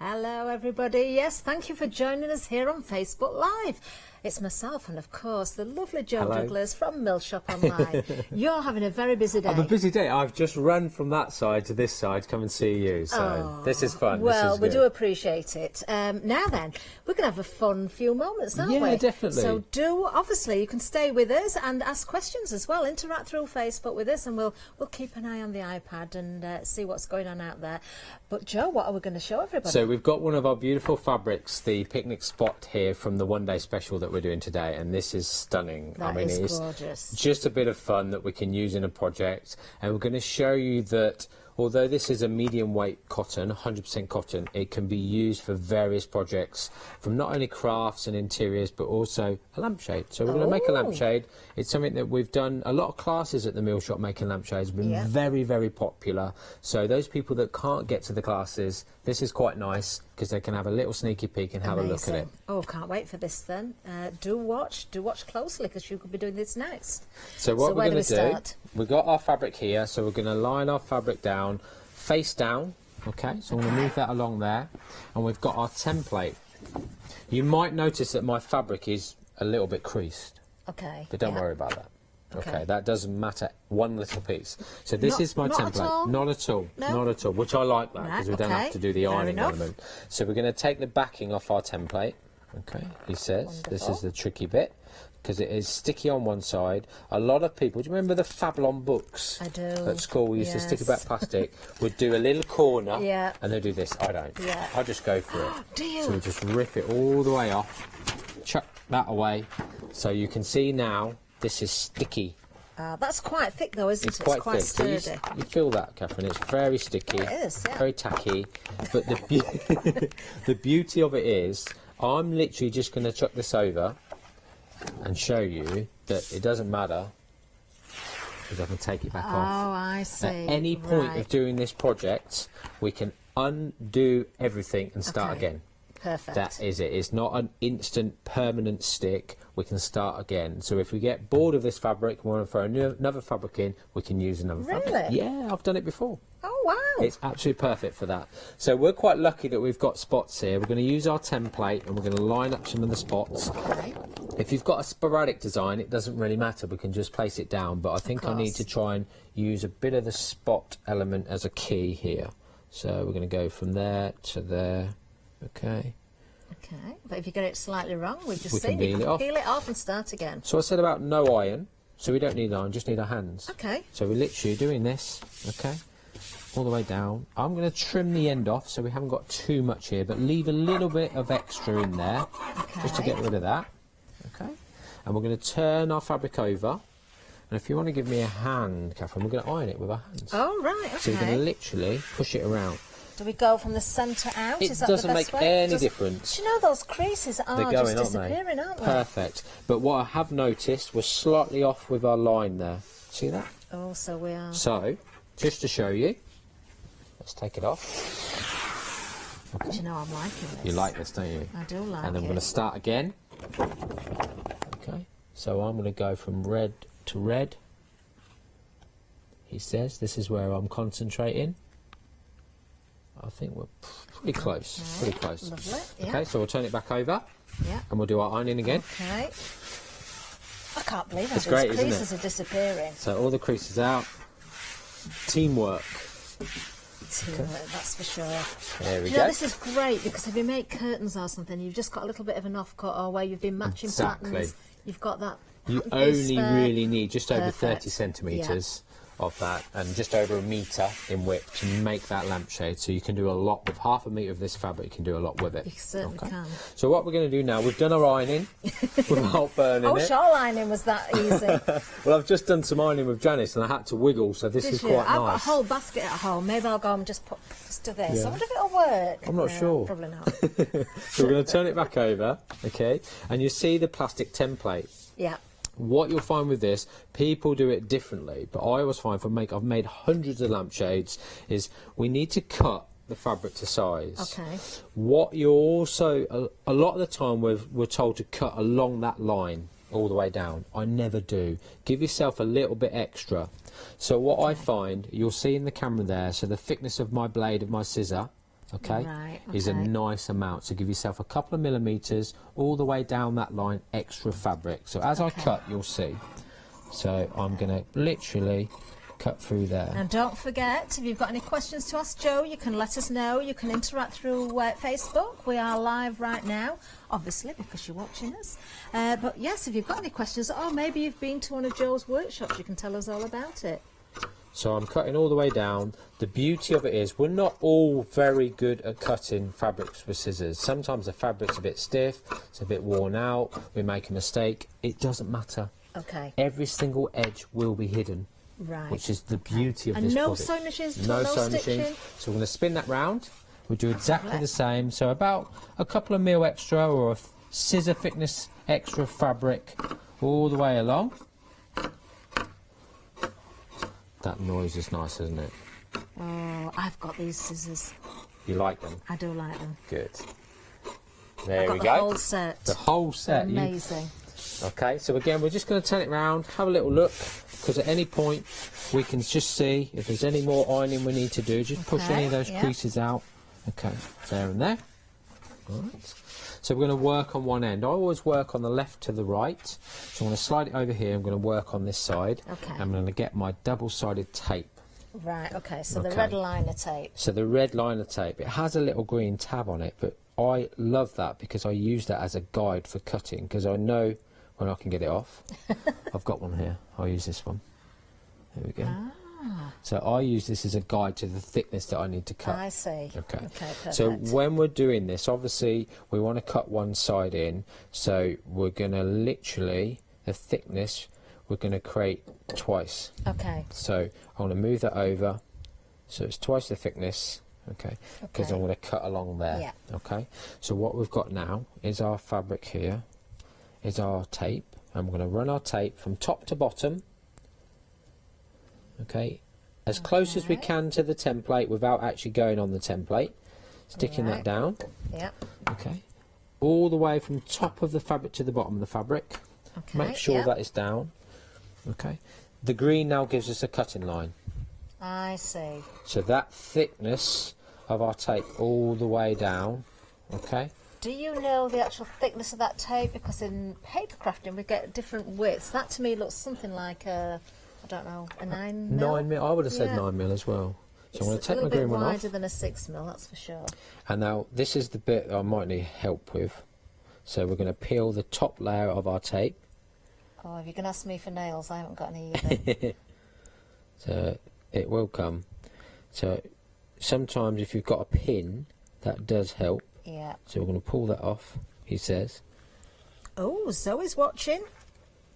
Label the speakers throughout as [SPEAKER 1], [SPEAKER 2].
[SPEAKER 1] Hello everybody. Yes, thank you for joining us here on Facebook Live. It's myself and of course the lovely Jo Douglas from Millshop Online. You're having a very busy day.
[SPEAKER 2] I'm a busy day. I've just run from that side to this side to come and see you. So this is fun.
[SPEAKER 1] Well,
[SPEAKER 2] this is
[SPEAKER 1] we
[SPEAKER 2] good.
[SPEAKER 1] do appreciate it. Now then, we're going to have a fun few moments, aren't we?
[SPEAKER 2] Yeah, definitely.
[SPEAKER 1] So obviously you can stay with us and ask questions as well. Interact through Facebook with us and we'll keep an eye on the iPad and see what's going on out there. But Jo, what are we going to show everybody?
[SPEAKER 2] So we've got one of our beautiful fabrics, the picnic spot here from the one day special that we're doing today, and this is stunning.
[SPEAKER 1] That is gorgeous.
[SPEAKER 2] Just a bit of fun that we can use in a project, and we're going to show you that although this is a medium weight cotton, 100% cotton, it can be used for various projects from not only crafts and interiors but also a lampshade. So we're going to make a lampshade. It's something that we've done a lot of classes at the Millshop making lampshades, been very, very popular. So those people that can't get to the classes, this is quite nice because they can have a little sneaky peek and have a look at it.
[SPEAKER 1] Oh, can't wait for this then. Do watch closely because you could be doing this next.
[SPEAKER 2] So what we're going to do, we've got our fabric here, so we're going to line our fabric down, face down, okay? So I'm going to move that along there, and we've got our template. You might notice that my fabric is a little bit creased.
[SPEAKER 1] Okay.
[SPEAKER 2] But don't worry about that. Okay, that doesn't matter one little piece. So this is my template. Not at all. No? Not at all. Which I like that because we don't have to do the ironing element. So we're going to take the backing off our template. Okay, he says. Wonderful. This is the tricky bit because it is sticky on one side. A lot of people, do you remember the Fablon books?
[SPEAKER 1] I do.
[SPEAKER 2] At school we used to stick about plastic. We'd do a little corner and they'd do this. I don't.
[SPEAKER 1] Yeah.
[SPEAKER 2] I just go for it.
[SPEAKER 1] Do you?
[SPEAKER 2] So we just rip it all the way off, chuck that away. So you can see now this is sticky.
[SPEAKER 1] That's quite thick though, isn't it?
[SPEAKER 2] It's quite thick.
[SPEAKER 1] Sturdy.
[SPEAKER 2] So you feel that, Catherine? It's very sticky.
[SPEAKER 1] It is, yeah.
[SPEAKER 2] Very tacky. But the beauty of it is, I'm literally just going to chuck this over and show you that it doesn't matter because I can take it back off.
[SPEAKER 1] Oh, I see.
[SPEAKER 2] At any point of doing this project, we can undo everything and start again.
[SPEAKER 1] Perfect.
[SPEAKER 2] That is it. It's not an instant permanent stick. We can start again. So if we get bored of this fabric and want to throw another fabric in, we can use another fabric. Yeah, I've done it before.
[SPEAKER 1] Oh, wow.
[SPEAKER 2] It's absolutely perfect for that. So we're quite lucky that we've got spots here. We're going to use our template and we're going to line up some of the spots.
[SPEAKER 1] Okay.
[SPEAKER 2] If you've got a sporadic design, it doesn't really matter. We can just place it down. But I think I need to try and use a bit of the spot element as a key here. So we're going to go from there to there. Okay.
[SPEAKER 1] Okay, but if you get it slightly wrong, we
[SPEAKER 2] can peel it off
[SPEAKER 1] and start again.
[SPEAKER 2] So I said about no iron, so we don't need iron, just need our hands.
[SPEAKER 1] Okay.
[SPEAKER 2] So we're literally doing this, okay, all the way down. I'm going to trim the end off so we haven't got too much here, but leave a little bit of extra in there, just to get rid of that. Okay. And we're going to turn our fabric over. And if you want to give me a hand, Catherine, we're going to iron it with our hands.
[SPEAKER 1] Oh, right, okay.
[SPEAKER 2] So we're going to literally push it around.
[SPEAKER 1] Do we go from the centre out?
[SPEAKER 2] It
[SPEAKER 1] Is that
[SPEAKER 2] doesn't
[SPEAKER 1] the best
[SPEAKER 2] make
[SPEAKER 1] way?
[SPEAKER 2] any difference.
[SPEAKER 1] Do you know those creases are just disappearing, aren't they?
[SPEAKER 2] Perfect. But what I have noticed, we're slightly off with our line there. See that?
[SPEAKER 1] Oh, so we are.
[SPEAKER 2] So, just to show you, let's take it off.
[SPEAKER 1] Okay. Do you know I'm liking this?
[SPEAKER 2] You like this, don't you?
[SPEAKER 1] I do like it.
[SPEAKER 2] And then we're going to start again. Okay. So I'm going to go from red to red. He says this is where I'm concentrating. I think we're pretty close.
[SPEAKER 1] Okay.
[SPEAKER 2] Pretty close.
[SPEAKER 1] Lovely. Yeah.
[SPEAKER 2] Okay, so we'll turn it back over.
[SPEAKER 1] Yeah.
[SPEAKER 2] And we'll do our ironing again.
[SPEAKER 1] Okay. I can't believe it.
[SPEAKER 2] It's great, isn't it?
[SPEAKER 1] Creases are disappearing.
[SPEAKER 2] So all the creases out. Teamwork.
[SPEAKER 1] Teamwork, that's for sure.
[SPEAKER 2] There we
[SPEAKER 1] go. This is great because if you make curtains or something, you've just got a little bit of an offcut or where you've been matching patterns. You've got that.
[SPEAKER 2] You only really need just over 30 centimetres of that and just over 1 metre in width to make that lampshade. So you can do a lot with half a metre of this fabric. You can do a lot with it.
[SPEAKER 1] You certainly can.
[SPEAKER 2] So what we're going to do now, we've done our ironing without burning it.
[SPEAKER 1] Shawl ironing was that easy.
[SPEAKER 2] Well, I've just done some ironing with Janice and I had to wiggle, so this is quite nice.
[SPEAKER 1] I've got a whole basket at home. Maybe I'll go and just do this. I wonder if it'll work.
[SPEAKER 2] I'm not sure.
[SPEAKER 1] Probably not.
[SPEAKER 2] So we're going to turn it back over, okay? And you see the plastic template.
[SPEAKER 1] Yeah.
[SPEAKER 2] What you'll find with this, people do it differently, but I always find I've made hundreds of lampshades, is we need to cut the fabric to size.
[SPEAKER 1] Okay.
[SPEAKER 2] What you're also, a lot of the time we're told to cut along that line all the way down. I never do. Give yourself a little bit extra. So what I find, you'll see in the camera there, so the thickness of my blade of my scissor, okay,
[SPEAKER 1] Right,
[SPEAKER 2] is a
[SPEAKER 1] okay.
[SPEAKER 2] nice amount. So give yourself a couple of millimetres all the way down that line, extra fabric. So as I cut, you'll see. So I'm going to literally cut through there.
[SPEAKER 1] And don't forget, if you've got any questions to ask Jo, you can let us know. You can interact through Facebook. We are live right now, obviously, because you're watching us. But yes, if you've got any questions, or maybe you've been to one of Jo's workshops, you can tell us all about it.
[SPEAKER 2] So I'm cutting all the way down. The beauty of it is we're not all very good at cutting fabrics with scissors. Sometimes the fabric's a bit stiff, it's a bit worn out, we make a mistake. It doesn't matter.
[SPEAKER 1] Okay.
[SPEAKER 2] Every single edge will be hidden.
[SPEAKER 1] Right.
[SPEAKER 2] Which is the beauty of
[SPEAKER 1] and
[SPEAKER 2] this
[SPEAKER 1] no
[SPEAKER 2] project.
[SPEAKER 1] sewing machines,
[SPEAKER 2] No
[SPEAKER 1] no
[SPEAKER 2] sewing
[SPEAKER 1] stitching.
[SPEAKER 2] machines. So we're going to spin that round. We'll do exactly the same. So about a couple of mil extra or a scissor thickness extra fabric all the way along. That noise is nice, isn't it?
[SPEAKER 1] Oh, I've got these scissors.
[SPEAKER 2] You like them?
[SPEAKER 1] I do like them.
[SPEAKER 2] Good. There we
[SPEAKER 1] I've got
[SPEAKER 2] go.
[SPEAKER 1] the whole set.
[SPEAKER 2] The whole set.
[SPEAKER 1] Amazing.
[SPEAKER 2] Okay, so again, we're just going to turn it round, have a little look, because at any point we can just see if there's any more ironing we need to do. Just push any of those creases out. Okay, there and there. All right. So we're going to work on one end. I always work on the left to the right. So I'm going to slide it over here. I'm going to work on this side.
[SPEAKER 1] Okay.
[SPEAKER 2] I'm going to get my double-sided tape.
[SPEAKER 1] Right, okay, so the red liner tape.
[SPEAKER 2] So the red liner tape, it has a little green tab on it, but I love that because I use that as a guide for cutting, because I know when I can get it off. I've got one here. I'll use this one. There we go. So I use this as a guide to the thickness that I need to cut.
[SPEAKER 1] I see.
[SPEAKER 2] Okay.
[SPEAKER 1] Perfect.
[SPEAKER 2] So when we're doing this, obviously we want to cut one side in. So we're going to literally, the thickness, we're going to create twice.
[SPEAKER 1] Okay.
[SPEAKER 2] So I want to move that over. So it's twice the thickness. Okay. Because I'm going to cut along there.
[SPEAKER 1] Yeah.
[SPEAKER 2] Okay. So what we've got now is our fabric here, is our tape. And we're going to run our tape from top to bottom. Okay, as close as we can to the template without actually going on the template, sticking that down.
[SPEAKER 1] Yeah.
[SPEAKER 2] Okay, all the way from top of the fabric to the bottom of the fabric.
[SPEAKER 1] Okay.
[SPEAKER 2] Make sure that is down. Okay, the green now gives us a cutting line.
[SPEAKER 1] I see.
[SPEAKER 2] So that thickness of our tape all the way down. Okay.
[SPEAKER 1] Do you know the actual thickness of that tape? Because in paper crafting we get different widths. That to me looks something like a, I don't know, a 9 mil?
[SPEAKER 2] 9 mil. I would have said 9 mil as well. So I'm going to take my green one off.
[SPEAKER 1] A little bit wider than a 6 mil, that's for sure.
[SPEAKER 2] And now this is the bit I might need help with. So we're going to peel the top layer of our tape.
[SPEAKER 1] Oh, if you're going to ask me for nails, I haven't got any either.
[SPEAKER 2] So it will come. So sometimes if you've got a pin, that does help.
[SPEAKER 1] Yeah.
[SPEAKER 2] So we're going to pull that off, he says.
[SPEAKER 1] Oh, Zoe's watching.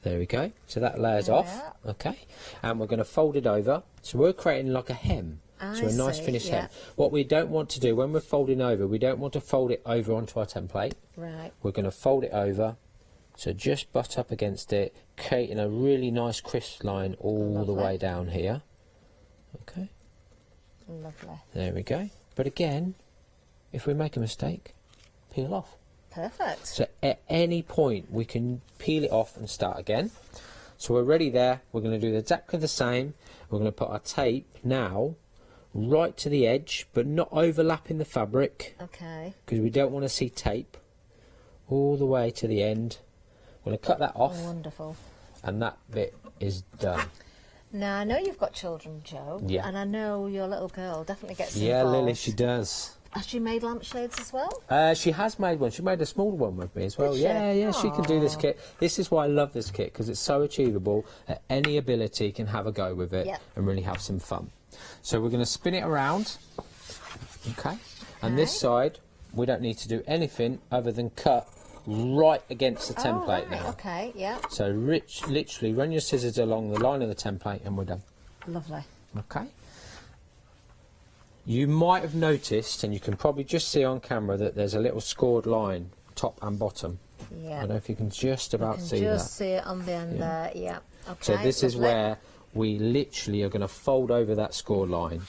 [SPEAKER 2] There we go. So that layer's off. Okay. And we're going to fold it over. So we're creating like a hem. So a nice finished hem. What we don't want to do when we're folding over, we don't want to fold it over onto our template.
[SPEAKER 1] Right.
[SPEAKER 2] We're going to fold it over. So just butt up against it, creating a really nice crisp line all the way down here. Okay.
[SPEAKER 1] Lovely.
[SPEAKER 2] There we go. But again, if we make a mistake, peel off.
[SPEAKER 1] Perfect.
[SPEAKER 2] So at any point we can peel it off and start again. So we're ready there. We're going to do exactly the same. We're going to put our tape now right to the edge, but not overlapping the fabric.
[SPEAKER 1] Okay.
[SPEAKER 2] Because we don't want to see tape. All the way to the end. We're going to cut that off.
[SPEAKER 1] Wonderful.
[SPEAKER 2] And that bit is done.
[SPEAKER 1] Now, I know you've got children, Jo.
[SPEAKER 2] Yeah.
[SPEAKER 1] And I know your little girl definitely gets
[SPEAKER 2] Yeah,
[SPEAKER 1] involved.
[SPEAKER 2] Lily, she does.
[SPEAKER 1] Has she made lampshades as well?
[SPEAKER 2] She has made one. She made a small one with me as well.
[SPEAKER 1] Did she?
[SPEAKER 2] Yeah, she can do this kit. This is why I love this kit, because it's so achievable that any ability can have a go with it and really have some fun. So we're going to spin it around. Okay. And this side, we don't need to do anything other than cut right against the template now.
[SPEAKER 1] Okay, yeah.
[SPEAKER 2] So literally run your scissors along the line of the template and we're done.
[SPEAKER 1] Lovely.
[SPEAKER 2] Okay. You might have noticed, and you can probably just see on camera, that there's a little scored line, top and bottom.
[SPEAKER 1] Yeah.
[SPEAKER 2] I don't know if you can just about see that.
[SPEAKER 1] Just see it on the end there, yeah. Okay,
[SPEAKER 2] so this is where we literally are going to fold over that score line.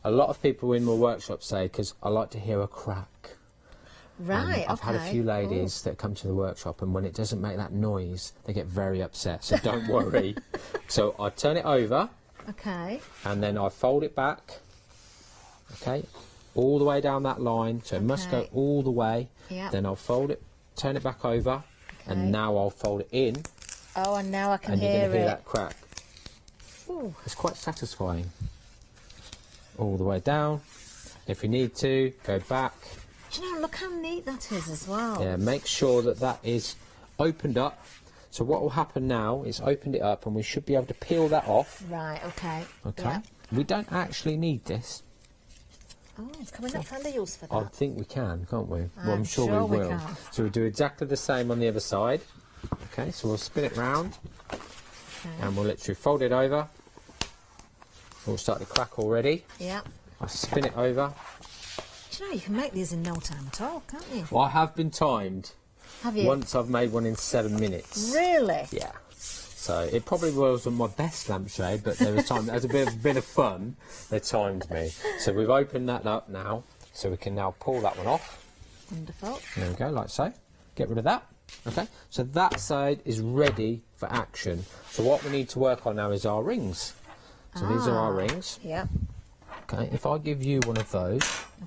[SPEAKER 2] A lot of people in my workshop say, because I like to hear a crack.
[SPEAKER 1] Right,
[SPEAKER 2] I've had a few ladies that come to the workshop, and when it doesn't make that noise, they get very upset. So don't worry. So I turn it over.
[SPEAKER 1] Okay.
[SPEAKER 2] And then I fold it back. Okay. all the way down that line, so it must go
[SPEAKER 1] Okay.
[SPEAKER 2] all the way.
[SPEAKER 1] Yeah.
[SPEAKER 2] Then I'll fold it, turn it back over,
[SPEAKER 1] Okay.
[SPEAKER 2] and now I'll fold it in,
[SPEAKER 1] Oh, and now I can
[SPEAKER 2] and you're
[SPEAKER 1] hear
[SPEAKER 2] going to hear
[SPEAKER 1] it.
[SPEAKER 2] that crack.
[SPEAKER 1] Ooh.
[SPEAKER 2] It's quite satisfying. All the way down. If you need to, go back.
[SPEAKER 1] Do you know, look how neat that is as well.
[SPEAKER 2] Yeah, make sure that that is opened up. So what will happen now is opened it up, and we should be able to peel that off.
[SPEAKER 1] Right, okay.
[SPEAKER 2] Okay.
[SPEAKER 1] Yeah.
[SPEAKER 2] We don't actually need this.
[SPEAKER 1] Oh, can we not find a use for
[SPEAKER 2] I
[SPEAKER 1] that?
[SPEAKER 2] think we can, can't we? Well, I'm
[SPEAKER 1] I'm
[SPEAKER 2] sure,
[SPEAKER 1] sure
[SPEAKER 2] we
[SPEAKER 1] we
[SPEAKER 2] will.
[SPEAKER 1] can.
[SPEAKER 2] So we'll do exactly the same on the other side. Okay, so we'll spin it round,
[SPEAKER 1] Okay.
[SPEAKER 2] and we'll literally fold it over. We'll start to crack already.
[SPEAKER 1] Yeah.
[SPEAKER 2] I'll spin it over.
[SPEAKER 1] Do you know, you can make these in no time at all, can't you?
[SPEAKER 2] Well, I have been timed.
[SPEAKER 1] Have you?
[SPEAKER 2] Once I've made one in 7 minutes.
[SPEAKER 1] Really?
[SPEAKER 2] Yeah. So it probably wasn't my best lampshade, but there was time. As a bit of fun, they timed me. So we've opened that up now, so we can now pull that one off.
[SPEAKER 1] Wonderful.
[SPEAKER 2] There we go, like so. Get rid of that. Okay. So that side is ready for action. So what we need to work on now is our rings. So these are our rings.
[SPEAKER 1] Yeah.
[SPEAKER 2] Okay. If I give you one of those,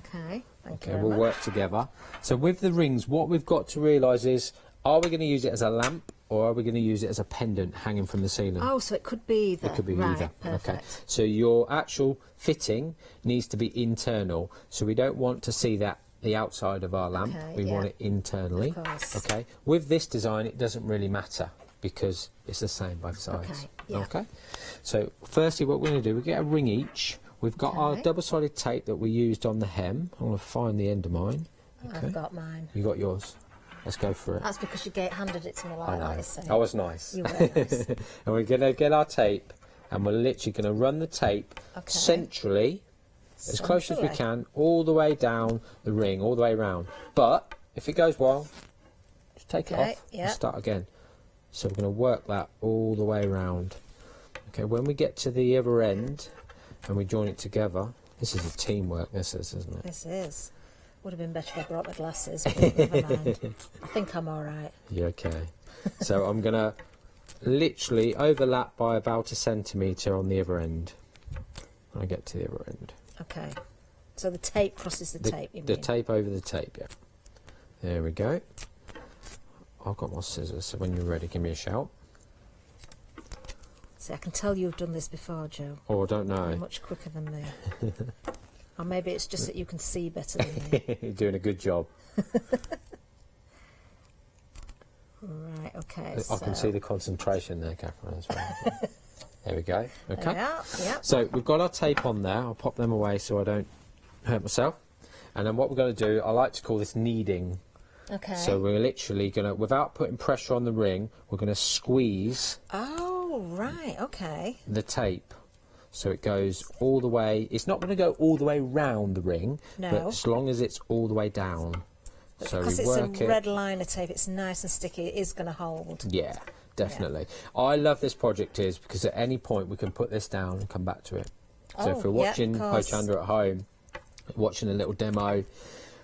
[SPEAKER 1] Okay. Thank you
[SPEAKER 2] okay,
[SPEAKER 1] very
[SPEAKER 2] we'll
[SPEAKER 1] much.
[SPEAKER 2] work together. So with the rings, what we've got to realise is, are we going to use it as a lamp, or are we going to use it as a pendant hanging from the ceiling?
[SPEAKER 1] Oh, so it could be either.
[SPEAKER 2] It could be
[SPEAKER 1] right,
[SPEAKER 2] either.
[SPEAKER 1] Perfect.
[SPEAKER 2] Okay. So your actual fitting needs to be internal. So we don't want to see that the outside of our lamp.
[SPEAKER 1] Okay,
[SPEAKER 2] We
[SPEAKER 1] yeah.
[SPEAKER 2] want it internally.
[SPEAKER 1] Of course.
[SPEAKER 2] Okay. With this design, it doesn't really matter because it's the same both sides.
[SPEAKER 1] Okay, yeah.
[SPEAKER 2] Okay. So firstly, what we're going to do, we get a ring each. We've got our
[SPEAKER 1] Okay.
[SPEAKER 2] double-sided tape that we used on the hem. I'm going to find the end of mine. Okay.
[SPEAKER 1] I've got mine.
[SPEAKER 2] You got yours. Let's go for it.
[SPEAKER 1] That's because you handed it to me
[SPEAKER 2] I
[SPEAKER 1] like
[SPEAKER 2] know.
[SPEAKER 1] that. So
[SPEAKER 2] I was nice.
[SPEAKER 1] You were nice.
[SPEAKER 2] And we're going to get our tape, and we're literally going to run the tape
[SPEAKER 1] Okay.
[SPEAKER 2] centrally, as close as we
[SPEAKER 1] Centrally.
[SPEAKER 2] can, all the way down the ring, all the way round. But if it goes wrong, just take
[SPEAKER 1] Okay,
[SPEAKER 2] it off
[SPEAKER 1] yeah.
[SPEAKER 2] and start again. So we're going to work that all the way round. Okay, when we get to the other end and we join it together, this is a teamwork, this is, isn't it?
[SPEAKER 1] This is. Would have been better if I brought my glasses, but never mind. I think I'm all right.
[SPEAKER 2] Yeah, okay. So I'm going to literally overlap by about 1 centimetre on the other end. When I get to the other end.
[SPEAKER 1] Okay. So the tape crosses the tape, you
[SPEAKER 2] The
[SPEAKER 1] mean?
[SPEAKER 2] tape over the tape, yeah. There we go. I've got my scissors, so when you're ready, give me a shout.
[SPEAKER 1] See, I can tell you've done this before, Joe.
[SPEAKER 2] Oh, I don't
[SPEAKER 1] You're
[SPEAKER 2] know.
[SPEAKER 1] much quicker than me. Or maybe it's just that you can see better than me.
[SPEAKER 2] You're doing a good job.
[SPEAKER 1] Right, okay.
[SPEAKER 2] I can see the concentration there, Catherine, as well. There we go. Okay.
[SPEAKER 1] Yeah, yeah.
[SPEAKER 2] So we've got our tape on there. I'll pop them away so I don't hurt myself. And then what we're going to do, I like to call this kneading.
[SPEAKER 1] Okay.
[SPEAKER 2] So we're literally going to, without putting pressure on the ring, we're going to squeeze
[SPEAKER 1] Oh, right, okay.
[SPEAKER 2] the tape. So it goes all the way. It's not going to go all the way round the ring, but
[SPEAKER 1] No.
[SPEAKER 2] as long as it's all the way down.
[SPEAKER 1] But
[SPEAKER 2] So
[SPEAKER 1] because
[SPEAKER 2] we
[SPEAKER 1] it's
[SPEAKER 2] work
[SPEAKER 1] a
[SPEAKER 2] it.
[SPEAKER 1] red liner tape, it's nice and sticky. It is going to hold.
[SPEAKER 2] Yeah, definitely. I love this project is because at any point we can put this down and come back to it. So
[SPEAKER 1] Oh,
[SPEAKER 2] if we're
[SPEAKER 1] yeah,
[SPEAKER 2] watching
[SPEAKER 1] of course.
[SPEAKER 2] Pochander at home, watching a little demo,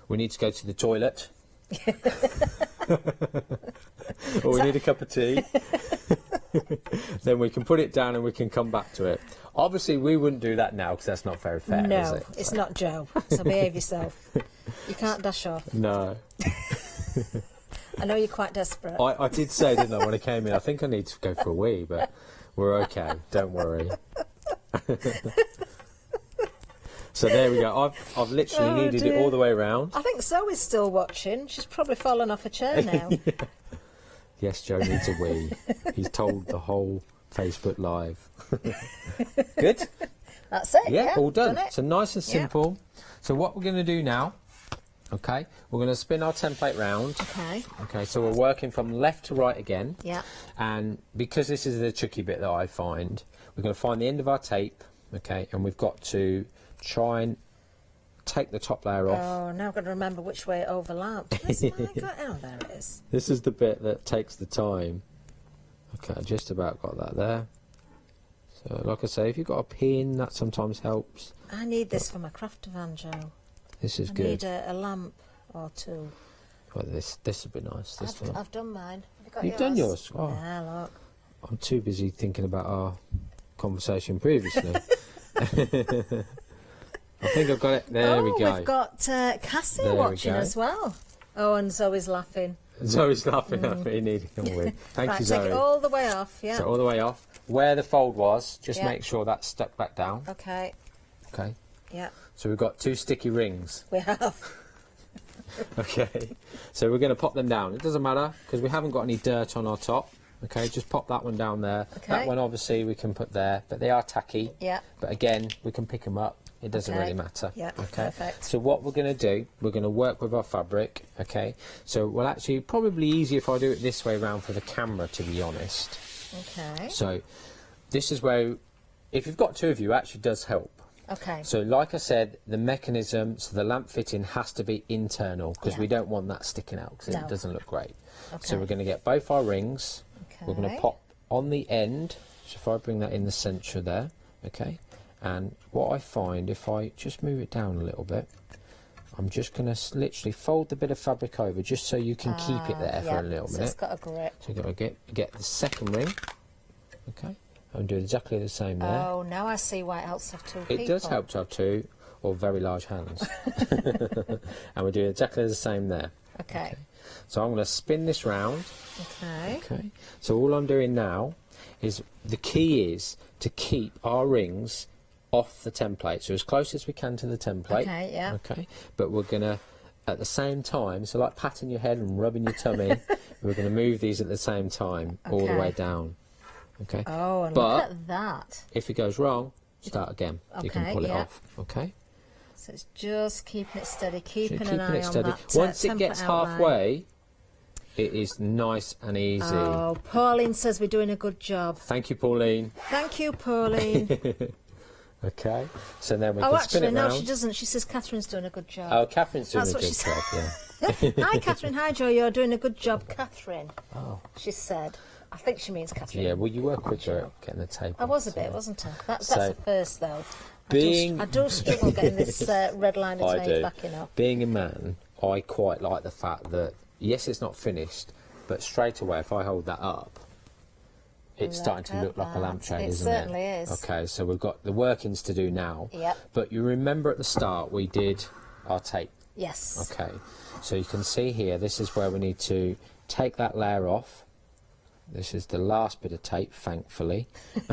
[SPEAKER 2] we need to go to the toilet. Or we need a cup of tea. Then we can put it down and we can come back to it. Obviously, we wouldn't do that now because that's not very fair, is
[SPEAKER 1] No,
[SPEAKER 2] it?
[SPEAKER 1] it's not Joe. So behave yourself. You can't dash off.
[SPEAKER 2] No.
[SPEAKER 1] I know you're quite desperate.
[SPEAKER 2] I did say, didn't I, when I came in, I think I need to go for a wee, but we're okay. Don't worry. So there we go. I've literally
[SPEAKER 1] Oh,
[SPEAKER 2] kneaded it
[SPEAKER 1] dear.
[SPEAKER 2] all the way around.
[SPEAKER 1] I think Zoe's still watching. She's probably fallen off a chair now.
[SPEAKER 2] Yes, Joe needs a wee. He's told the whole Facebook Live. Good?
[SPEAKER 1] That's it.
[SPEAKER 2] Yeah, all done.
[SPEAKER 1] it.
[SPEAKER 2] So nice and
[SPEAKER 1] Yeah.
[SPEAKER 2] simple. So what we're going to do now, okay, we're going to spin our template round.
[SPEAKER 1] Okay.
[SPEAKER 2] Okay, so we're working from left to right again.
[SPEAKER 1] Yeah.
[SPEAKER 2] And because this is the tricky bit that I find, we're going to find the end of our tape, okay, and we've got to try and take the top layer off.
[SPEAKER 1] Oh, now I've got to remember which way it overlapped. Where's mine got? Oh, there it is.
[SPEAKER 2] This is the bit that takes the time. Okay, I just about got that there. So, like I say, if you've got a pin, that sometimes helps.
[SPEAKER 1] I need this for my craft van, Joe.
[SPEAKER 2] This is
[SPEAKER 1] I
[SPEAKER 2] good.
[SPEAKER 1] need a lamp or two.
[SPEAKER 2] Well, this would be nice. This one.
[SPEAKER 1] I've done mine. Have you got
[SPEAKER 2] You've done yours? Oh.
[SPEAKER 1] Yeah, look.
[SPEAKER 2] I'm too busy thinking about our conversation previously. I think I've got it. There we go.
[SPEAKER 1] We've got Cassie
[SPEAKER 2] There we
[SPEAKER 1] watching
[SPEAKER 2] go.
[SPEAKER 1] as well. Oh, and Zoe's laughing.
[SPEAKER 2] Zoe's laughing at me, needing a wee. Thank
[SPEAKER 1] Right,
[SPEAKER 2] you,
[SPEAKER 1] take
[SPEAKER 2] Zoe.
[SPEAKER 1] it all the way off, yeah.
[SPEAKER 2] So all the way off. Where the fold was, just
[SPEAKER 1] Yeah.
[SPEAKER 2] make sure that's stuck back down.
[SPEAKER 1] Okay,
[SPEAKER 2] Okay.
[SPEAKER 1] yeah,
[SPEAKER 2] So we've got 2 sticky rings.
[SPEAKER 1] we have.
[SPEAKER 2] Okay. So we're going to pop them down. It doesn't matter because we haven't got any dirt on our top. Okay, just pop that one down there.
[SPEAKER 1] Okay.
[SPEAKER 2] That one obviously we can put there, but they are tacky.
[SPEAKER 1] Yeah.
[SPEAKER 2] But again, we can pick them up. It doesn't
[SPEAKER 1] Okay.
[SPEAKER 2] really matter.
[SPEAKER 1] Yeah,
[SPEAKER 2] Okay.
[SPEAKER 1] perfect.
[SPEAKER 2] So what we're going to do, we're going to work with our fabric. Okay. So well, actually, probably easier if I do it this way around for the camera, to be honest.
[SPEAKER 1] Okay,
[SPEAKER 2] So this is where, if you've got 2 of you, it actually does help.
[SPEAKER 1] okay,
[SPEAKER 2] So like I said, the mechanism, so the lamp fitting has to be internal because
[SPEAKER 1] Yeah.
[SPEAKER 2] we don't want that sticking out because
[SPEAKER 1] No.
[SPEAKER 2] it doesn't look great.
[SPEAKER 1] okay.
[SPEAKER 2] So we're going to get both our rings. We're going to
[SPEAKER 1] Okay.
[SPEAKER 2] pop on the end. So if I bring that in the centre there, okay. And what I find, if I just move it down a little bit, I'm just going to literally fold the bit of fabric over just so you can keep it there for
[SPEAKER 1] yeah,
[SPEAKER 2] a little
[SPEAKER 1] so
[SPEAKER 2] minute.
[SPEAKER 1] it's got a grip.
[SPEAKER 2] So you've got to get the second ring, okay. And do exactly the same there.
[SPEAKER 1] Oh, now I see why it helps to have 2 people.
[SPEAKER 2] It does help to have 2 or very large hands. And we're doing exactly the same there.
[SPEAKER 1] Okay,
[SPEAKER 2] So I'm going to spin this round.
[SPEAKER 1] okay,
[SPEAKER 2] Okay. So all I'm doing now is, the key is to keep our rings off the template. So as close as we can to the template.
[SPEAKER 1] Okay, yeah.
[SPEAKER 2] Okay. But we're going to, at the same time, so like patting your head and rubbing your tummy, we're going to move these at the same time all the
[SPEAKER 1] Okay.
[SPEAKER 2] way down. Okay.
[SPEAKER 1] Oh, and
[SPEAKER 2] But-
[SPEAKER 1] look at that.
[SPEAKER 2] If it goes wrong, start again. You can
[SPEAKER 1] Okay,
[SPEAKER 2] pull it
[SPEAKER 1] yeah.
[SPEAKER 2] off. Okay.
[SPEAKER 1] So it's just keeping it steady,
[SPEAKER 2] So
[SPEAKER 1] keeping
[SPEAKER 2] keeping
[SPEAKER 1] an eye
[SPEAKER 2] it
[SPEAKER 1] on
[SPEAKER 2] steady.
[SPEAKER 1] that
[SPEAKER 2] Once it
[SPEAKER 1] template
[SPEAKER 2] gets
[SPEAKER 1] outline.
[SPEAKER 2] halfway, it is nice and easy.
[SPEAKER 1] Oh, Pauline says we're doing a good job.
[SPEAKER 2] Thank you, Pauline.
[SPEAKER 1] Thank you, Pauline.
[SPEAKER 2] Okay. So then we
[SPEAKER 1] Oh,
[SPEAKER 2] can spin
[SPEAKER 1] actually,
[SPEAKER 2] it
[SPEAKER 1] no,
[SPEAKER 2] round.
[SPEAKER 1] she doesn't. She says Catherine's doing a good job.
[SPEAKER 2] Oh, Catherine's doing
[SPEAKER 1] That's
[SPEAKER 2] a
[SPEAKER 1] what
[SPEAKER 2] good
[SPEAKER 1] she said.
[SPEAKER 2] job, yeah.
[SPEAKER 1] Hi, Catherine. Hi, Joe. You're doing a good job, Catherine.
[SPEAKER 2] Oh.
[SPEAKER 1] She said. I think she means Catherine.
[SPEAKER 2] Yeah, well, you were quicker at getting the tape.
[SPEAKER 1] I was a
[SPEAKER 2] off,
[SPEAKER 1] bit,
[SPEAKER 2] so-
[SPEAKER 1] wasn't I? That's
[SPEAKER 2] So,
[SPEAKER 1] the first, though.
[SPEAKER 2] being-
[SPEAKER 1] I do struggle getting this red line of
[SPEAKER 2] I
[SPEAKER 1] tape
[SPEAKER 2] do.
[SPEAKER 1] backing up.
[SPEAKER 2] Being a man, I quite like the fact that, yes, it's not finished, but straight away, if I hold that up, it's starting to
[SPEAKER 1] Look
[SPEAKER 2] look
[SPEAKER 1] at
[SPEAKER 2] like a
[SPEAKER 1] that.
[SPEAKER 2] lampshade,
[SPEAKER 1] It
[SPEAKER 2] isn't it?
[SPEAKER 1] certainly is.
[SPEAKER 2] Okay, so we've got the workings to do now.
[SPEAKER 1] Yep.
[SPEAKER 2] But you remember at the start, we did our tape.
[SPEAKER 1] Yes.
[SPEAKER 2] Okay, so you can see here, this is where we need to take that layer off. This is the last bit of tape, thankfully.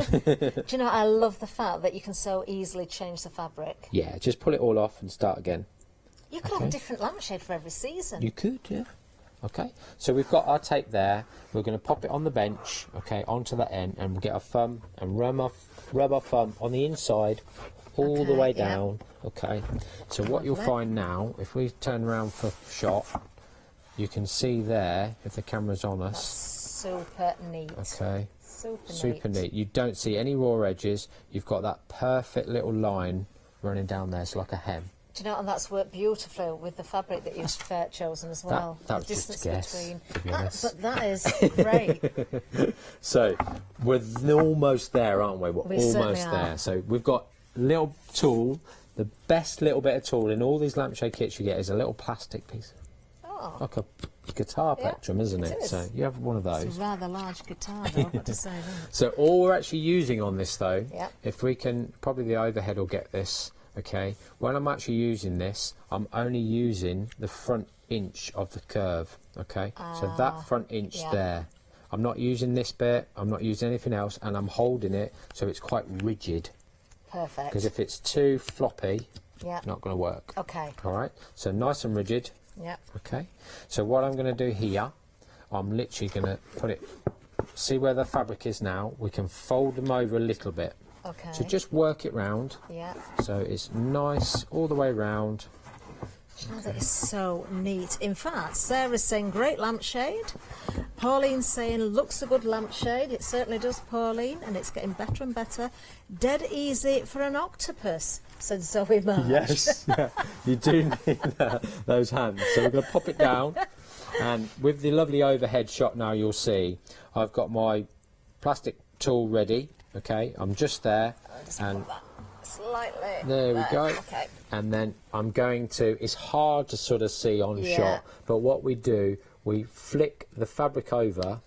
[SPEAKER 1] Do you know, I love the fact that you can so easily change the fabric.
[SPEAKER 2] Yeah, just pull it all off and start again.
[SPEAKER 1] You could have a different lampshade for every season.
[SPEAKER 2] You could, yeah. Okay, so we've got our tape there. We're going to pop it on the bench, okay, onto that end, and we'll get our thumb and rub our thumb on the inside all the
[SPEAKER 1] Okay,
[SPEAKER 2] way
[SPEAKER 1] yeah.
[SPEAKER 2] down. Okay, so what you'll
[SPEAKER 1] Lovely.
[SPEAKER 2] find now, if we turn around for shot, you can see there, if the camera's on us,
[SPEAKER 1] Super neat.
[SPEAKER 2] okay,
[SPEAKER 1] Super
[SPEAKER 2] neat. You don't see any raw edges. You've got that perfect little line running down there. It's like a hem.
[SPEAKER 1] Do you know, and that's worked beautifully with the fabric that you've chosen as well.
[SPEAKER 2] that
[SPEAKER 1] The
[SPEAKER 2] was just a
[SPEAKER 1] distance
[SPEAKER 2] guess,
[SPEAKER 1] between.
[SPEAKER 2] to be
[SPEAKER 1] That-
[SPEAKER 2] honest.
[SPEAKER 1] but that is great.
[SPEAKER 2] So we're almost there, aren't we? We're
[SPEAKER 1] We certainly
[SPEAKER 2] almost
[SPEAKER 1] are.
[SPEAKER 2] there. So we've got a little tool. The best little bit of tool in all these lampshade kits you get is a little plastic piece,
[SPEAKER 1] Oh,
[SPEAKER 2] like a guitar
[SPEAKER 1] Yeah,
[SPEAKER 2] plectrum, isn't
[SPEAKER 1] it
[SPEAKER 2] it?
[SPEAKER 1] is.
[SPEAKER 2] So you have one of
[SPEAKER 1] it's
[SPEAKER 2] those.
[SPEAKER 1] a rather large guitar, though, I've got to say that.
[SPEAKER 2] So all we're actually using on this, though,
[SPEAKER 1] Yep.
[SPEAKER 2] if we can, probably the overhead will get this. Okay, when I'm actually using this, I'm only using the front inch of the curve. Okay, so that front inch
[SPEAKER 1] yeah.
[SPEAKER 2] there. I'm not using this bit. I'm not using anything else, and I'm holding it so it's quite rigid.
[SPEAKER 1] Perfect.
[SPEAKER 2] Because if it's too floppy,
[SPEAKER 1] Yeah.
[SPEAKER 2] it's not going to work.
[SPEAKER 1] Okay.
[SPEAKER 2] All right, so nice and rigid.
[SPEAKER 1] Yep.
[SPEAKER 2] Okay, so what I'm going to do here, I'm literally going to put it. See where the fabric is now? We can fold them over a little bit.
[SPEAKER 1] Okay.
[SPEAKER 2] So just work it round.
[SPEAKER 1] Yeah.
[SPEAKER 2] So it's nice all the way round.
[SPEAKER 1] Do you know, that is so neat. In fact, Sarah's saying great lampshade. Pauline's saying looks a good lampshade. It certainly does, Pauline, and it's getting better and better. Dead easy for an octopus, said Zoe March.
[SPEAKER 2] Yes, yeah, you do need those hands. So we're going to pop it down, and with the lovely overhead shot now, you'll see I've got my plastic tool ready. Okay, I'm just there, and
[SPEAKER 1] Slightly.
[SPEAKER 2] there we go.
[SPEAKER 1] Okay.
[SPEAKER 2] And then I'm going to, it's hard to sort of see on
[SPEAKER 1] Yeah.
[SPEAKER 2] shot, but what we do, we flick the fabric over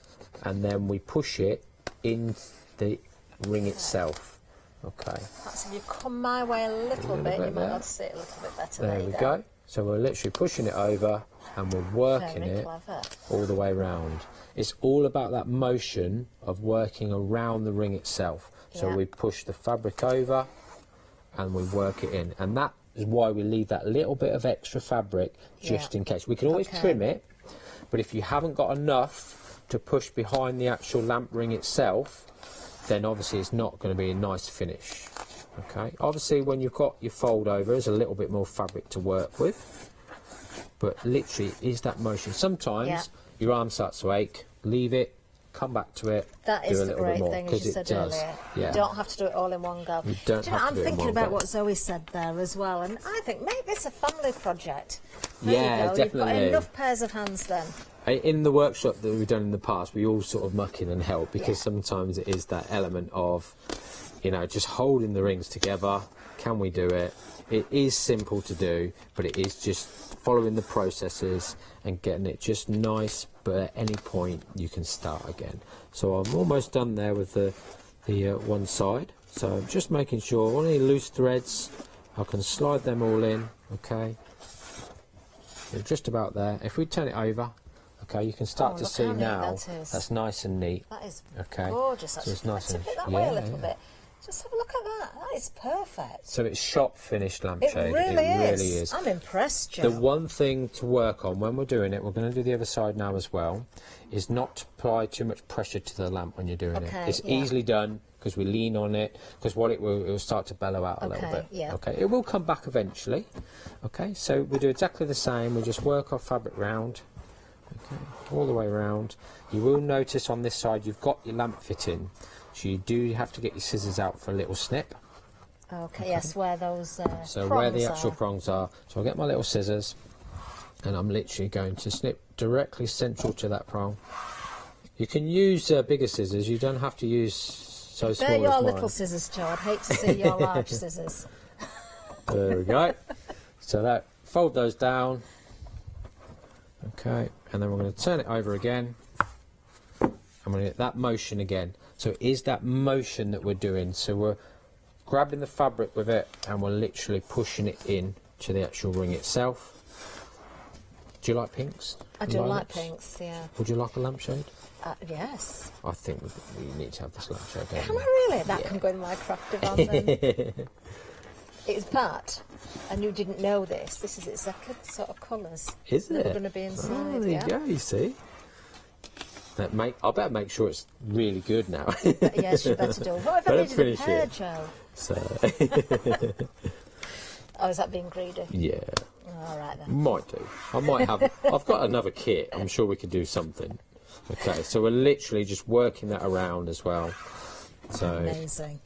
[SPEAKER 2] and then we push it in the ring itself. Okay.
[SPEAKER 1] Perhaps if you come my way a little bit, you might be able to see it a little bit better.
[SPEAKER 2] There we go. So we're literally pushing it over and we're working
[SPEAKER 1] Very
[SPEAKER 2] it
[SPEAKER 1] clever.
[SPEAKER 2] all the way around. It's all about that motion of working around the ring itself. So
[SPEAKER 1] Yeah.
[SPEAKER 2] we push the fabric over and we work it in. And that is why we leave that little bit of extra fabric just in case. We can always trim it, but if you haven't got enough to push behind the actual lamp ring itself, then obviously it's not going to be a nice finish. Okay, obviously when you've got your fold over, there's a little bit more fabric to work with, but literally is that motion. Sometimes your arm starts to ache, leave it, come back to it.
[SPEAKER 1] That
[SPEAKER 2] do
[SPEAKER 1] is
[SPEAKER 2] a
[SPEAKER 1] the
[SPEAKER 2] little
[SPEAKER 1] great
[SPEAKER 2] bit more,
[SPEAKER 1] thing, as you
[SPEAKER 2] it
[SPEAKER 1] said
[SPEAKER 2] does.
[SPEAKER 1] earlier.
[SPEAKER 2] Yeah.
[SPEAKER 1] You don't have to do it all in one go.
[SPEAKER 2] You don't
[SPEAKER 1] Do you know,
[SPEAKER 2] have
[SPEAKER 1] I'm
[SPEAKER 2] to do it in
[SPEAKER 1] thinking
[SPEAKER 2] one
[SPEAKER 1] about
[SPEAKER 2] go.
[SPEAKER 1] what Zoe said there as well, and I think maybe it's a family project. There
[SPEAKER 2] Yeah,
[SPEAKER 1] you go.
[SPEAKER 2] definitely.
[SPEAKER 1] You've got enough pairs of hands then.
[SPEAKER 2] In the workshop that we've done in the past, we all sort of muck in and help, because sometimes it is that element of, you know, just holding the rings together. Can we do it? It is simple to do, but it is just following the processes and getting it just nice, but at any point you can start again. So I'm almost done there with the one side. So I'm just making sure any loose threads, I can slide them all in, okay? They're just about there. If we turn it over, okay, you can start to
[SPEAKER 1] look
[SPEAKER 2] see
[SPEAKER 1] how neat
[SPEAKER 2] now
[SPEAKER 1] that is.
[SPEAKER 2] that's nice and neat.
[SPEAKER 1] That is
[SPEAKER 2] Okay.
[SPEAKER 1] gorgeous.
[SPEAKER 2] So
[SPEAKER 1] Actually.
[SPEAKER 2] it's nice
[SPEAKER 1] Tip
[SPEAKER 2] and
[SPEAKER 1] it that way a little bit. Just have a look at that. That is perfect.
[SPEAKER 2] So it's shop finished
[SPEAKER 1] It
[SPEAKER 2] lampshade.
[SPEAKER 1] really
[SPEAKER 2] it
[SPEAKER 1] is.
[SPEAKER 2] really is.
[SPEAKER 1] I'm impressed, Joe.
[SPEAKER 2] The one thing to work on when we're doing it, we're going to do the other side now as well, is not to apply too much pressure to the lamp when you're doing it. It's easily done because we lean on it, because what it will start to bellow out a little bit.
[SPEAKER 1] Yeah.
[SPEAKER 2] Okay, it will come back eventually. Okay, so we do exactly the same. We just work our fabric round, okay, all the way around. You will notice on this side you've got your lamp fitting, so you do have to get your scissors out for a little snip.
[SPEAKER 1] Okay, yes, where those
[SPEAKER 2] So
[SPEAKER 1] prongs
[SPEAKER 2] where the actual
[SPEAKER 1] are.
[SPEAKER 2] prongs are. So I'll get my little scissors and I'm literally going to snip directly central to that prong. You can use bigger scissors, you don't have to use so small
[SPEAKER 1] They're
[SPEAKER 2] as
[SPEAKER 1] your
[SPEAKER 2] mine.
[SPEAKER 1] little scissors, Joe. I'd hate to see your large scissors.
[SPEAKER 2] There we go. So that, fold those down. Okay, and then we're going to turn it over again. I'm going to get that motion again. So it is that motion that we're doing. So we're grabbing the fabric with it and we're literally pushing it in to the actual ring itself. Do you like pinks?
[SPEAKER 1] I do like
[SPEAKER 2] Lilacs?
[SPEAKER 1] pinks, yeah.
[SPEAKER 2] Would you like a lampshade?
[SPEAKER 1] Yes.
[SPEAKER 2] I think we need to have this lampshade. Don't
[SPEAKER 1] Can
[SPEAKER 2] we?
[SPEAKER 1] I really? That can go in my crafty van then. It's Pat, and you didn't know this. This is its second sort of colours.
[SPEAKER 2] Is
[SPEAKER 1] that
[SPEAKER 2] it?
[SPEAKER 1] are going to be inside.
[SPEAKER 2] Oh, there you go, you see. I better make sure it's really good now.
[SPEAKER 1] Yes, you better do. What if I
[SPEAKER 2] Don't
[SPEAKER 1] needed a
[SPEAKER 2] finish
[SPEAKER 1] pair,
[SPEAKER 2] it.
[SPEAKER 1] Joe?
[SPEAKER 2] So,
[SPEAKER 1] Oh, is that being greedy?
[SPEAKER 2] yeah,
[SPEAKER 1] All right then.
[SPEAKER 2] might do. I might have. I've got another kit. I'm sure we could do something. Okay, so we're literally just working that around as well. So
[SPEAKER 1] Amazing.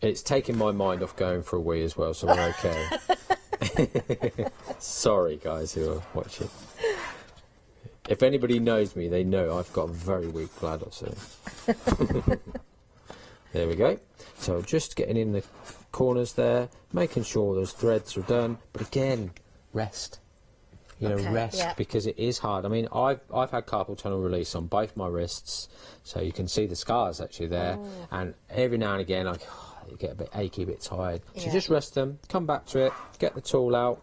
[SPEAKER 2] it's taking my mind off going for a wee as well, so we're okay. Sorry, guys who are watching. If anybody knows me, they know I've got a very weak bladder. So there we go. So just getting in the corners there, making sure those threads are done. But again, rest. You know, rest,
[SPEAKER 1] yeah.
[SPEAKER 2] because it is hard. I mean, I've had carpal tunnel release on both my wrists, so you can see the scars actually there. And every now and again, I get a bit achy, a bit tired. So
[SPEAKER 1] Yeah.
[SPEAKER 2] just rest them, come back to it, get the tool out.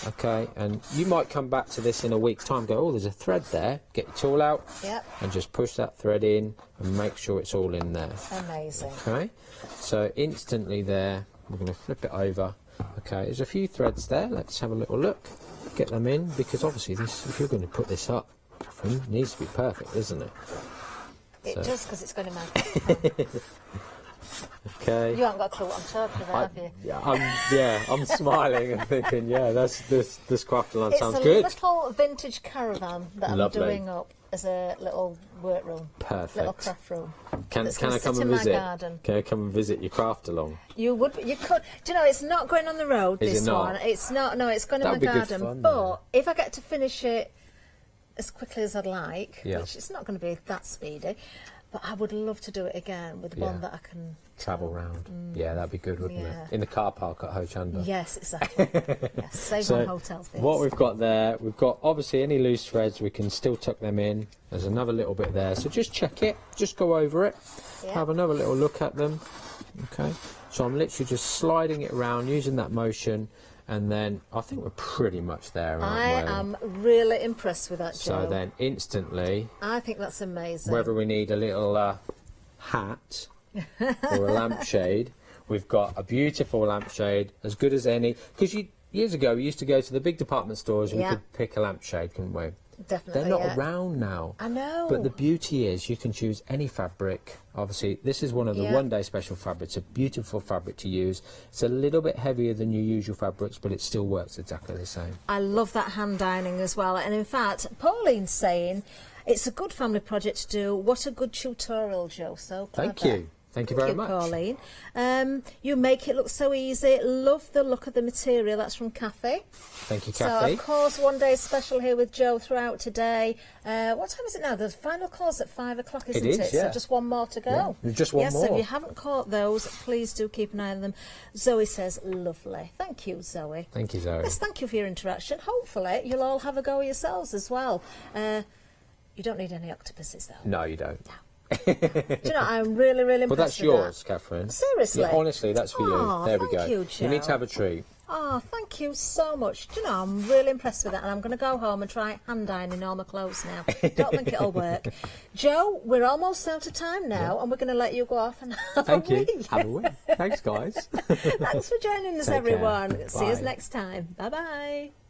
[SPEAKER 2] Okay, and you might come back to this in a week's time. Go, oh, there's a thread there. Get your tool out,
[SPEAKER 1] Yep.
[SPEAKER 2] and just push that thread in and make sure it's all in there.
[SPEAKER 1] Amazing.
[SPEAKER 2] Okay, so instantly there, we're going to flip it over. Okay, there's a few threads there. Let's have a little look. Get them in, because obviously this, if you're going to put this up, it needs to be perfect, isn't it?
[SPEAKER 1] It
[SPEAKER 2] So-
[SPEAKER 1] does, because it's going to make
[SPEAKER 2] Okay.
[SPEAKER 1] You haven't got a clue what I'm talking about, have you?
[SPEAKER 2] I'm smiling and thinking, this craft line
[SPEAKER 1] It's
[SPEAKER 2] sounds
[SPEAKER 1] a
[SPEAKER 2] good.
[SPEAKER 1] little vintage caravan that
[SPEAKER 2] Lovely.
[SPEAKER 1] I'm doing up as a little workroom.
[SPEAKER 2] Perfect.
[SPEAKER 1] Little craft room.
[SPEAKER 2] Can
[SPEAKER 1] It's
[SPEAKER 2] I
[SPEAKER 1] gonna
[SPEAKER 2] come
[SPEAKER 1] sit
[SPEAKER 2] and
[SPEAKER 1] in my
[SPEAKER 2] visit?
[SPEAKER 1] garden.
[SPEAKER 2] Can I come and visit your craft along?
[SPEAKER 1] You could. Do you know, it's not going on the road,
[SPEAKER 2] Is it
[SPEAKER 1] this
[SPEAKER 2] not?
[SPEAKER 1] one. It's not, no, it's going in my
[SPEAKER 2] That'd be good
[SPEAKER 1] garden.
[SPEAKER 2] fun,
[SPEAKER 1] but
[SPEAKER 2] though.
[SPEAKER 1] if I get to finish it as quickly as I'd like,
[SPEAKER 2] Yeah.
[SPEAKER 1] which it's not going to be that speedy, but I would love to do it again with
[SPEAKER 2] Yeah.
[SPEAKER 1] one that I can
[SPEAKER 2] Travel round. Yeah, that'd be good, wouldn't
[SPEAKER 1] Yeah.
[SPEAKER 2] it? In the car park at Hochanda.
[SPEAKER 1] Yes, exactly. Yes, save on hotels. Please.
[SPEAKER 2] What we've got there, we've got obviously any loose threads, we can still tuck them in. There's another little bit there, so just check it, just go over it,
[SPEAKER 1] Yeah.
[SPEAKER 2] have another little look at them. Okay, so I'm literally just sliding it around using that motion, and then I think we're pretty much there, aren't
[SPEAKER 1] I
[SPEAKER 2] we?
[SPEAKER 1] am really impressed with that, Joe.
[SPEAKER 2] So then instantly,
[SPEAKER 1] I think that's amazing.
[SPEAKER 2] whether we need a little hat or a lampshade, we've got a beautiful lampshade, as good as any. Because years ago, we used to go to the big department stores and we could pick a lampshade, couldn't we?
[SPEAKER 1] Definitely.
[SPEAKER 2] They're not around now.
[SPEAKER 1] I know.
[SPEAKER 2] But the beauty is you can choose any fabric. Obviously, this is one of the one-day special fabrics. A beautiful fabric to use. It's a little bit heavier than your usual fabrics, but it still works exactly the same.
[SPEAKER 1] I love that hand ironing as well. And in fact, Pauline's saying it's a good family project to do. What a good tutorial, Joe. So clever.
[SPEAKER 2] Thank you. Thank you very much.
[SPEAKER 1] Pauline. You make it look so easy. Love the look of the material. That's from Kathy.
[SPEAKER 2] Thank you,
[SPEAKER 1] So,
[SPEAKER 2] Kathy.
[SPEAKER 1] of course, one day special here with Joe throughout today. What time is it now? The final call's at 5 o'clock, isn't it?
[SPEAKER 2] Yeah.
[SPEAKER 1] So just one more to go.
[SPEAKER 2] Yeah, just one more.
[SPEAKER 1] So if you haven't caught those, please do keep an eye on them. Zoe says, lovely. Thank you, Zoe.
[SPEAKER 2] Thank you, Zoe.
[SPEAKER 1] Yes, thank you for your interaction. Hopefully, you'll all have a go yourselves as well. You don't need any octopuses, though.
[SPEAKER 2] No, you don't.
[SPEAKER 1] No. Do you know, I'm really, really impressed
[SPEAKER 2] Well, that's
[SPEAKER 1] with
[SPEAKER 2] yours,
[SPEAKER 1] that.
[SPEAKER 2] Catherine.
[SPEAKER 1] Seriously?
[SPEAKER 2] Yeah, honestly, that's for
[SPEAKER 1] Oh,
[SPEAKER 2] you. There we
[SPEAKER 1] thank
[SPEAKER 2] go.
[SPEAKER 1] you,
[SPEAKER 2] You need
[SPEAKER 1] Joe.
[SPEAKER 2] to have a treat.
[SPEAKER 1] Oh, thank you so much. Do you know, I'm really impressed with that, and I'm going to go home and try hand ironing all my clothes now. Don't think it'll work. Joe, we're almost out of time now, and we're going to let you go off and have
[SPEAKER 2] Thank
[SPEAKER 1] a
[SPEAKER 2] you.
[SPEAKER 1] wee.
[SPEAKER 2] Have a wee. Thanks, guys.
[SPEAKER 1] Thanks for joining us,
[SPEAKER 2] Take care.
[SPEAKER 1] everyone. See us
[SPEAKER 2] Bye.
[SPEAKER 1] next time. Bye-bye.